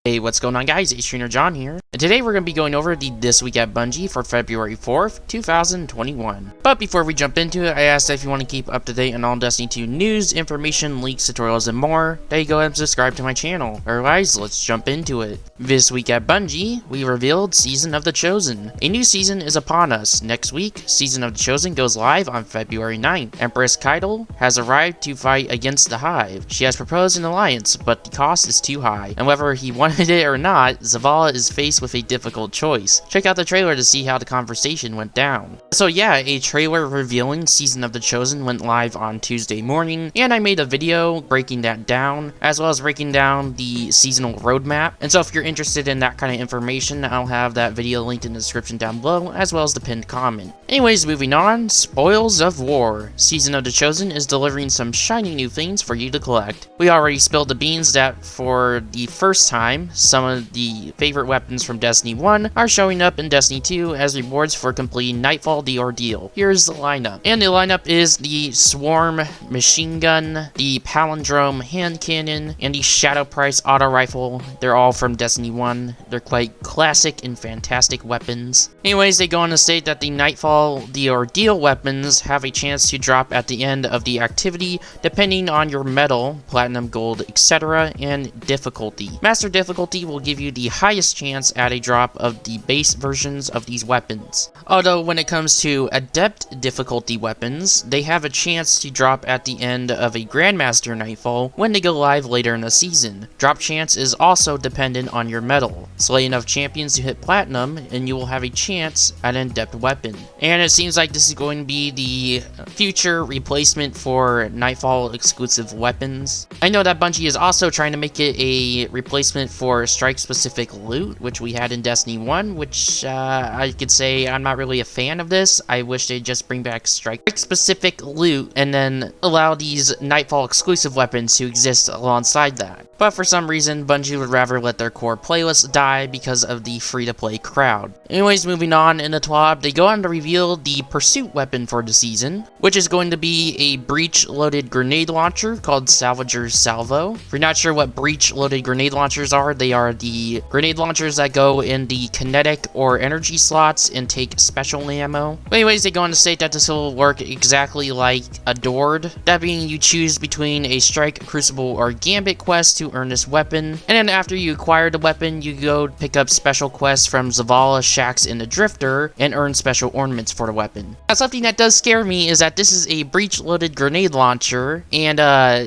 Hey, what's going on guys, it's Trainer John here, and today we're going to be going over the This Week at Bungie for February 4th, 2021. But before we jump into it, I asked that if you want to keep up to date on all Destiny 2 news, information, leaks, tutorials, and more, that you go ahead and subscribe to my channel. Otherwise, let's jump into it. This week at Bungie, we revealed Season of the Chosen. A new season is upon us. Next week, Season of the Chosen goes live on February 9th. Empress Keitel has arrived to fight against the Hive. She has proposed an alliance, but the cost is too high, and whether he wanted it or not, Zavala is faced with a difficult choice. Check out the trailer to see how the conversation went down. So yeah, a trailer revealing Season of the Chosen went live on Tuesday morning, and I made a video breaking that down, as well as breaking down the seasonal roadmap. And so if you're interested in that kind of information, I'll have that video linked in the description down below, as well as the pinned comment. Anyways, moving on, Spoils of War. Season of the Chosen is delivering some shiny new things for you to collect. We already spilled the beans that for the first time, some of the favorite weapons from Destiny 1 are showing up in Destiny 2 as rewards for completing Nightfall the Ordeal. Here's the lineup. And the lineup is the Swarm Machine Gun, the Palindrome Hand Cannon, and the Shadow Price Auto Rifle. They're all from Destiny 1. They're quite classic and fantastic weapons. Anyways, they go on to state that the Nightfall the Ordeal weapons have a chance to drop at the end of the activity depending on your metal, platinum, gold, etc., and difficulty. Master difficulty will give you the highest chance at a drop of the base versions of these weapons. Although when it comes to adept difficulty weapons, they have a chance to drop at the end of a Grandmaster Nightfall when they go live later in the season. Drop chance is also dependent on your metal. Slay enough champions to hit platinum and you will have a chance at an adept weapon. And it seems like this is going to be the future replacement for Nightfall exclusive weapons. I know that Bungie is also trying to make it a replacement for strike-specific loot, which we had in Destiny 1, which I could say I'm not really a fan of this. I wish they'd just bring back strike-specific loot and then allow these Nightfall exclusive weapons to exist alongside that. But for some reason, Bungie would rather let their core playlist die because of the free-to-play crowd. Anyways, moving on, in the Twab, they go on to reveal the pursuit weapon for the season, which is going to be a breach-loaded grenade launcher called Salvager's Salvo. If you're not sure what breach-loaded grenade launchers are, they are the grenade launchers that go in the kinetic or energy slots and take special ammo. But anyways, they go on to state that this will work exactly like Adored. That being, you choose between a Strike, Crucible, or Gambit quest to earn this weapon, and then after you acquire the weapon, you go pick up special quests from Zavala, Shaxx, and the Drifter, and earn special ornaments for the weapon. Now, something that does scare me is that this is a breach-loaded grenade launcher, and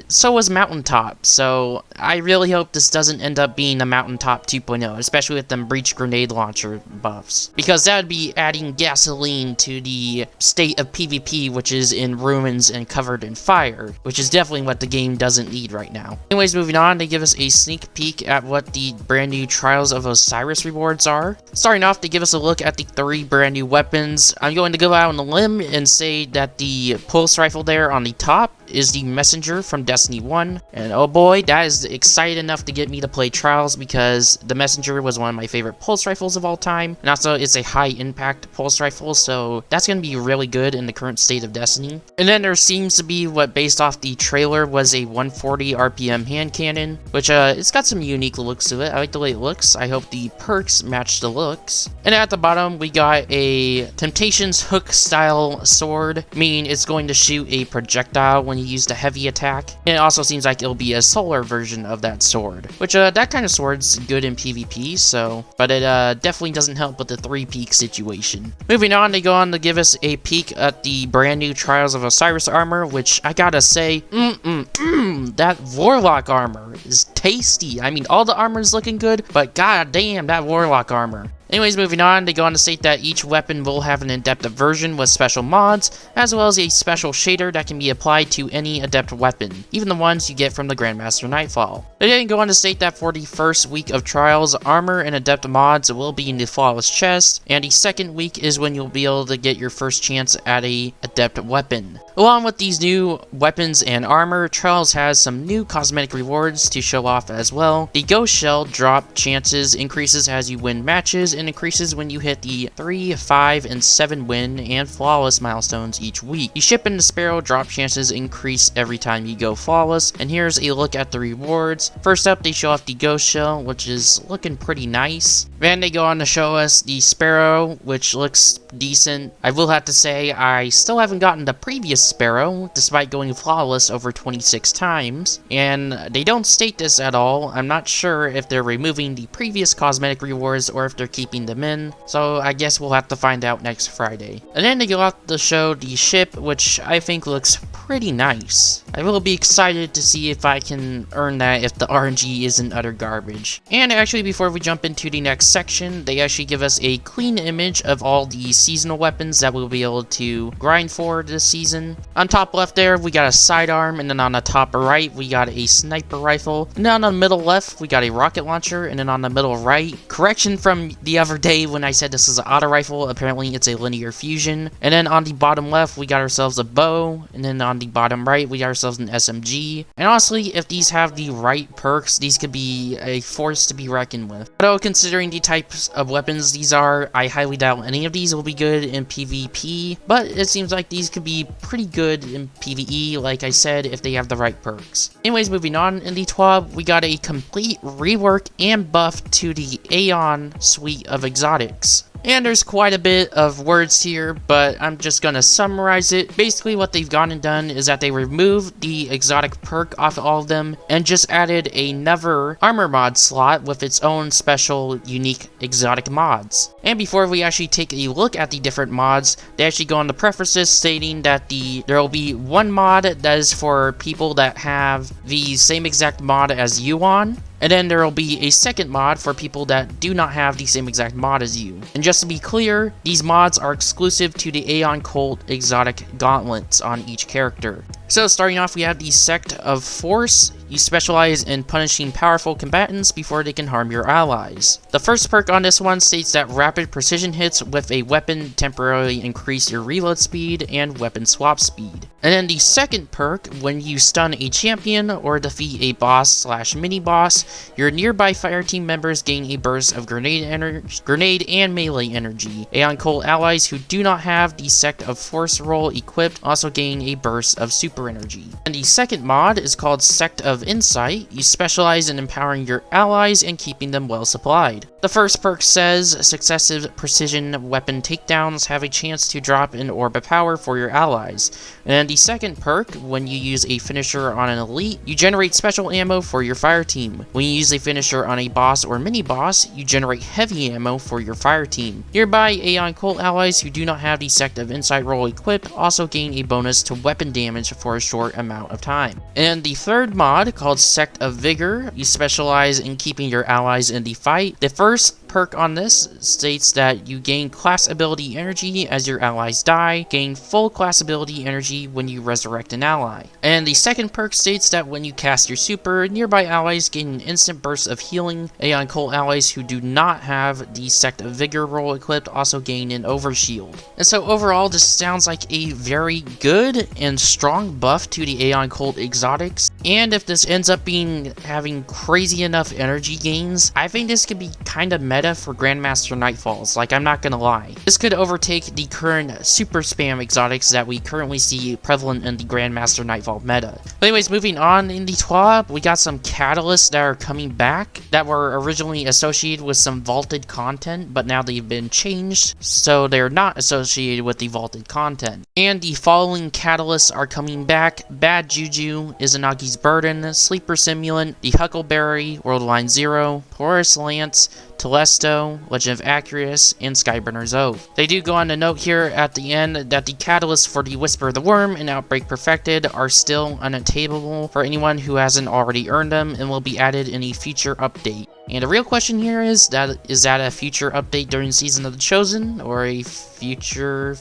so is Mountaintop, so I really hope this doesn't end up being a Mountaintop 2.0, especially with them breach grenade launcher buffs, because that would be adding gasoline to the state of PvP, which is in ruins and covered in fire, which is definitely what the game doesn't need right now. Anyways, moving on, they give us a sneak peek at what the brand new Trials of Osiris rewards are. Starting off, they give us a look at the 3 brand new weapons. I'm going to go out on a limb and say that the pulse rifle there on the top is the Messenger from Destiny 1, and oh boy, that is excited enough to get me to play Trials because the Messenger was one of my favorite pulse rifles of all time, and also it's a high impact pulse rifle, so that's going to be really good in the current state of Destiny. And then there seems to be what, based off the trailer, was a 140 RPM hand cannon, which it's got some unique looks to it. I like the way it looks. I hope the perks match the looks. And at the bottom, we got a Temptations hook style sword, meaning it's going to shoot a projectile when you use the heavy attack. And it also seems like it'll be a solar version of that sword, which that kind of sword's good in PvP, so, but it definitely doesn't help with the 3-peak situation. Moving on, they go on to give us a peek at the brand new Trials of Osiris armor, which I gotta say, that Warlock armor is tasty. I mean, all the armor is looking good, but god damn, that Warlock armor. Anyways, moving on, they go on to state that each weapon will have an adept version with special mods, as well as a special shader that can be applied to any adept weapon, even the ones you get from the Grandmaster Nightfall. They then go on to state that for the first week of Trials, armor and adept mods will be in the Flawless chest, and the second week is when you'll be able to get your first chance at a adept weapon. Along with these new weapons and armor, Trials has some new cosmetic rewards to show off as well. The Ghost Shell drop chances increases as you win matches and increases when you hit the 3, 5, and 7 win and flawless milestones each week. The ship and the sparrow drop chances increase every time you go flawless, and here's a look at the rewards. First up, they show off the ghost shell, which is looking pretty nice. Then they go on to show us the sparrow, which looks decent. I will have to say I still haven't gotten the previous sparrow, despite going flawless over 26 times, and they don't state this at all. I'm not sure if they're removing the previous cosmetic rewards or if they're keeping them in, so I guess we'll have to find out next Friday. And then they go out to show the ship, which I think looks pretty nice. I will be excited to see if I can earn that if the RNG isn't utter garbage. And actually, before we jump into the next section, they actually give us a clean image of all the seasonal weapons that we'll be able to grind for this season. On top left there, we got a sidearm, and then on the top right, we got a sniper rifle. And then on the middle left, we got a rocket launcher, and then on the middle right, correction from the other day when I said this is an auto rifle, apparently it's a linear fusion. And then on the bottom left, we got ourselves a bow, and then on the bottom right, we got ourselves an SMG. And honestly, if these have the right perks, these could be a force to be reckoned with. Although considering the types of weapons these are, I highly doubt any of these will be good in PvP, but it seems like these could be pretty good in PvE, like I said, if they have the right perks. Anyways, moving on, in the Twab, we got a complete rework and buff to the Aeon suite of exotics. And there's quite a bit of words here, but I'm just gonna summarize it. Basically, what they've gone and done is that they removed the exotic perk off all of them and just added another armor mod slot with its own special, unique exotic mods. And before we actually take a look at the different mods, they actually go on the prefaces stating that there will be one mod that is for people that have the same exact mod as Aeon. And then there will be a second mod for people that do not have the same exact mod as you. And just to be clear, these mods are exclusive to the Aeon Cult exotic gauntlets on each character. So starting off, we have the Sect of Force. You specialize in punishing powerful combatants before they can harm your allies. The first perk on this one states that rapid precision hits with a weapon temporarily increase your reload speed and weapon swap speed. And then the second perk, when you stun a champion or defeat a boss/mini boss, your nearby fireteam members gain a burst of grenade and melee energy. Aeon Cult allies who do not have the Sect of Force role equipped also gain a burst of super energy. And the second mod is called Sect of Insight. You specialize in empowering your allies and keeping them well supplied. The first perk says successive precision weapon takedowns have a chance to drop an orb of power for your allies. And the second perk, when you use a finisher on an elite, you generate special ammo for your fire team. When you use a finisher on a boss or mini boss, you generate heavy ammo for your fire team. Nearby Aeon Cult allies who do not have the Sect of Insight role equipped also gain a bonus to weapon damage for a short amount of time. And the third mod, called Sect of Vigor, you specialize in keeping your allies in the fight. The first perk on this states that you gain class ability energy as your allies die, gain full class ability energy when you resurrect an ally. And the second perk states that when you cast your super, nearby allies gain an instant burst of healing. Aeon Cult allies who do not have the Sect of Vigor role equipped also gain an overshield. And so overall, this sounds like a very good and strong buff to the Aeon Cult exotics. And if this ends up having crazy enough energy gains, I think this could be kind of meta for Grandmaster Nightfalls, like I'm not gonna lie. This could overtake the current super spam exotics that we currently see prevalent in the Grandmaster Nightfall meta. But anyways, moving on, in the Twab, we got some catalysts that are coming back that were originally associated with some vaulted content, but now they've been changed, so they're not associated with the vaulted content. And the following catalysts are coming back: Bad Juju, Izanagi's Burden, Sleeper Simulant, the Huckleberry, Worldline Zero, Porous Lance, Telesto, Legend of Acurus, and Skyburner's Oath. They do go on to note here at the end that the catalysts for the Whisper of the Worm and Outbreak Perfected are still unattainable for anyone who hasn't already earned them and will be added in a future update. And the real question here is that a future update during Season of the Chosen or a future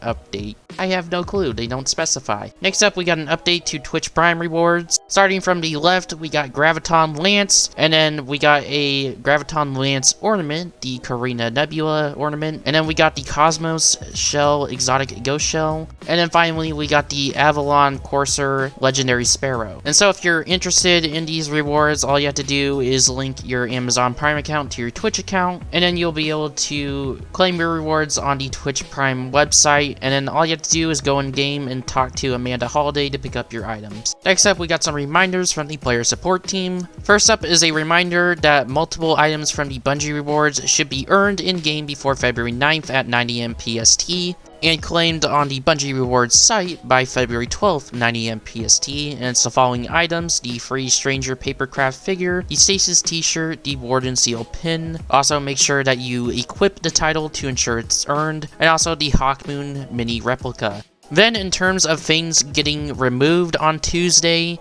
update? I have no clue, they don't specify. Next up, we got an update to Twitch Prime rewards. Starting from the left, we got Graviton Lance, and then we got a Graviton Lance ornament, the Carina Nebula ornament, and then we got the Cosmos Shell Exotic Ghost Shell, and then finally we got the Avalon Courser Legendary Sparrow. And so if you're interested in these rewards, all you have to do is link your Amazon Prime account to your Twitch account, and then you'll be able to claim your rewards on the Twitch Prime website, and then all you have to do is go in game and talk to Amanda Holiday to pick up your items. Next up, we got some reminders from the player support team. First up is a reminder that multiple items from the Bungie rewards should be earned in-game before February 9th at 9 AM PST, and claimed on the Bungie Rewards site by February 12th, 9 AM PST, and it's the following items: the free Stranger Papercraft figure, the Stasis t-shirt, the Warden Seal pin. Also make sure that you equip the title to ensure it's earned, and also the Hawkmoon mini replica. Then in terms of things getting removed on Tuesday,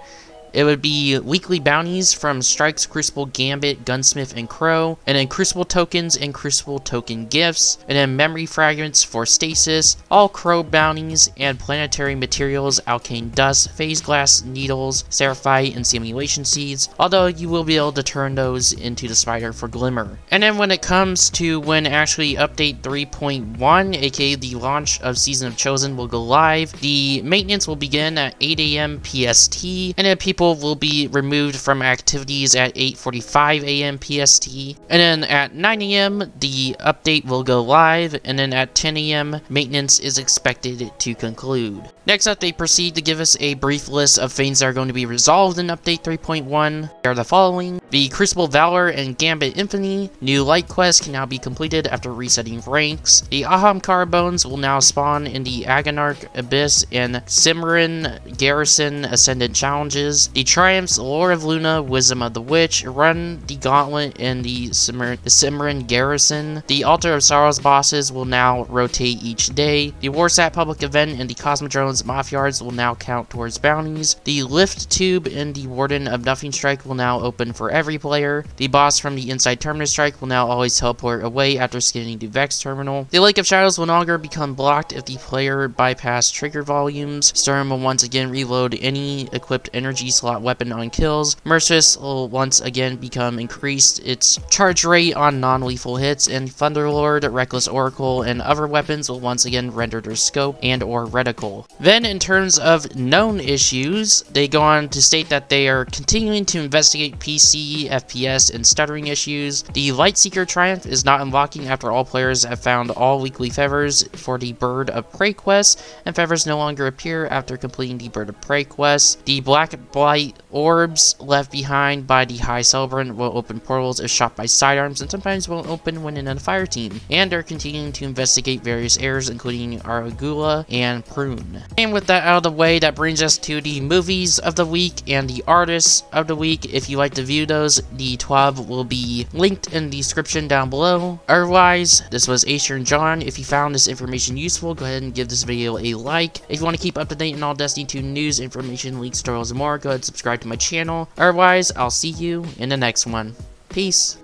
it would be weekly bounties from Strikes, Crucible, Gambit, Gunsmith, and Crow, and then Crucible tokens and Crucible token gifts, and then memory fragments for Stasis, all Crow bounties, and planetary materials, Alkane Dust, Phase Glass, Needles, Seraphite, and Simulation Seeds, although you will be able to turn those into the spider for Glimmer. And then when it comes to when actually Update 3.1, aka the launch of Season of Chosen, will go live, the maintenance will begin at 8 AM PST, and then people will be removed from activities at 8:45 AM PST, and then at 9 AM the update will go live, and then at 10 AM maintenance is expected to conclude. Next up, they proceed to give us a brief list of things that are going to be resolved in Update 3.1. They are the following: the Crucible Valor and Gambit Infinity new light quests can now be completed after resetting ranks. The Ahamkara Bones will now spawn in the Agonarch Abyss and Cimmerian Garrison Ascendant challenges. The Triumphs Lore of Luna, Wisdom of the Witch, run the Gauntlet in the Cimmerian Garrison. The Altar of Sorrows bosses will now rotate each day. The Warsat public event and the Cosmodrone's Mafyards will now count towards bounties. The Lift Tube and the Warden of Nothing Strike will now open for every player. The boss from the Inside Terminus Strike will now always teleport away after scanning the Vex terminal. The Lake of Shadows will no longer become blocked if the player bypass trigger volumes. Sturm will once again reload any equipped energy slot weapon on kills. Merciless will once again become increased its charge rate on non-lethal hits, and Thunderlord, Reckless Oracle, and other weapons will once again render their scope and or reticle. Then in terms of known issues, they go on to state that they are continuing to investigate PC, FPS, and stuttering issues. The Lightseeker Triumph is not unlocking after all players have found all weekly feathers for the Bird of Prey quest, and feathers no longer appear after completing the Bird of Prey quest. The Black Blight orbs left behind by the High Celebrant will open portals if shot by sidearms, and sometimes won't open when in a fire team. And they're continuing to investigate various errors, including Arugula and Prune. And with that out of the way, that brings us to the movies of the week and the artists of the week. If you like to view those, the Twab will be linked in the description down below. Otherwise, this was Aeon John. If you found this information useful, go ahead and give this video a like. If you want to keep up to date on all Destiny 2 news, information, leaks, tutorials, and more, go ahead and subscribe to my channel. Otherwise, I'll see you in the next one. Peace.